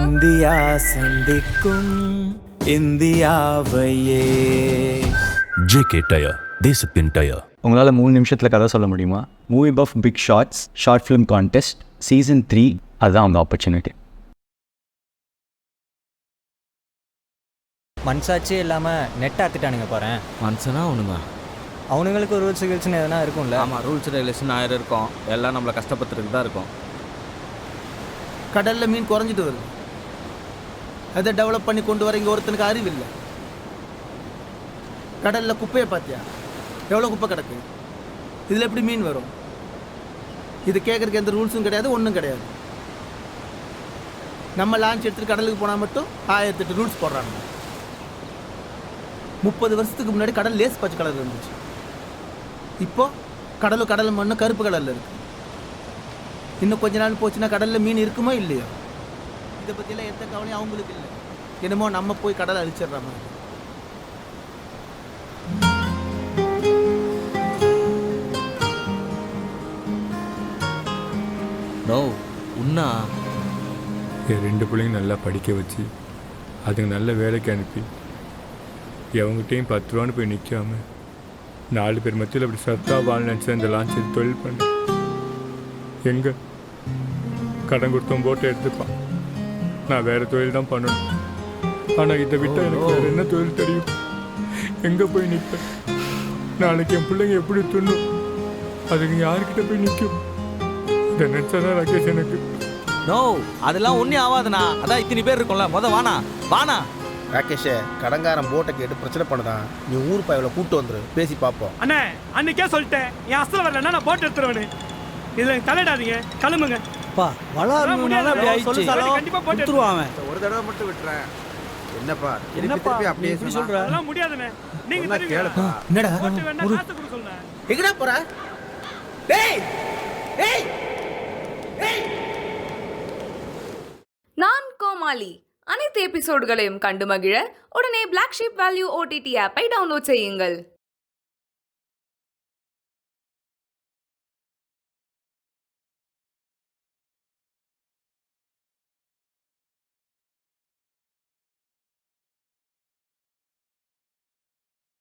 India சந்திக்கும் இந்தியாவையே. JK tyre, தேசத்தின் டயர். உங்களால் 3 நிமிஷத்தில் கதை சொல்ல முடியுமா? Movie buff big shorts short film contest season 3, அதுதான் அவங்க ஆப்பர்ச்சுனிட்டி. மனசாட்சியே இல்லாமல் நெட் ஆத்துட்டானுங்க பாரு. மனுஷனா அவனுங்க அவனுங்களுக்கு ரூல்ஸ் கில்ஸ்னு எதனா இருக்கும்ல. ஆமாம், ரூல்ஸ் ரெகுலேஷன் 1000 இருக்கும். எல்லாம் நம்மளை கஷ்டப்படுறதுக்கு தான் இருக்கும். கடலில் மீன் குறைஞ்சிட்டு வருது. அதை டெவலப் பண்ணி கொண்டு வர இங்கே ஒருத்தனுக்கு அறிவு இல்லை. கடலில் குப்பையை பார்த்தியா? எவ்வளோ குப்பை கிடக்கு. இதில் எப்படி மீன் வரும்? இது கேட்குறதுக்கு எந்த ரூல்ஸும் கிடையாது, ஒன்றும் கிடையாது. நம்ம லான்ச் எடுத்துகிட்டு கடலுக்கு போனால் மட்டும் 1008 ரூல்ஸ் போடுறாங்க. 30 வருஷத்துக்கு முன்னாடி கடல் லேஸ் பச்சை கலர் இருந்துச்சு. இப்போது கடல் மண்ணு கருப்பு கலரில் இருக்குது. இன்னும் கொஞ்ச நாள் போச்சுன்னா கடலில் மீன் இருக்குமோ இல்லையோ? இதை பற்றியெல்லாம் எந்த கவலையும் அவங்களுக்கு இல்லை. என்னமோ நம்ம போய் கடலை அழிச்சிடுற மாதிரி. நோ உன்னா என் 2 பிள்ளைங்க நல்லா படிக்க வச்சு அதுங்க நல்ல வேலைக்கு அனுப்பி எவங்ககிட்டையும் 10 ரூபான்னு போய் நிற்காம 4 பேர் மத்தியில் அப்படி சத்தா வாழ் நினச்சா இந்த லான்ச் தொழில் பண்ண எங்கே கடன் கொடுத்தோம் போட்டு எடுத்துப்பான். நான் வேறு தொழில் தான் பண்ணணும். ஆனால் இதை விட்டால் எனக்கு வேறு என்ன தொழில் தெரியும்? எங்கே போய் நிற்பேன்? நாளைக்கு என் பிள்ளைங்க எப்படி துண்ணும்? அதுக்கு யாருக்கிட்ட போய் நிற்கும்? இதை நினச்சாதான் ராகேஷ் எனக்கு. நோ அதெல்லாம் ஒன்றே ஆகாதுண்ணா. அதான் இத்தனை பேர் இருக்கும்ல. வானா வானா ராகேஷே, கடங்காரன் போட்டை கேட்டு பிரச்சனை பண்ணுதான். நீ ஊர் பாய்வில் கூப்பிட்டு வந்துரு, பேசி பார்ப்போம். அண்ணே, அன்னைக்கே சொல்லிட்டேன், என் அசல் வரலன்னா நான் போட்டு எடுத்துருவேன். இதில் தலையிடாதீங்க, கிளம்புங்க. கண்டிப்பா போட்டு ஒரு தடவை மட்டும் விட்டுறேன். என்னப்பா அப்படியே சொல்ற? அதெல்லாம் முடியாதுண்ணே. நீங்க கேளுப்பா. என்னடா காசு கொடுக்க சொல்றேன். எங்கடா போற? டேய் டேய் டேய். நான் கோமாளி. அனைத்து எபிசோடுகளையும் கண்டு மகிழ உடனே Black Sheep Value OTT ஆப்பை டவுன்லோட் செய்யுங்கள்.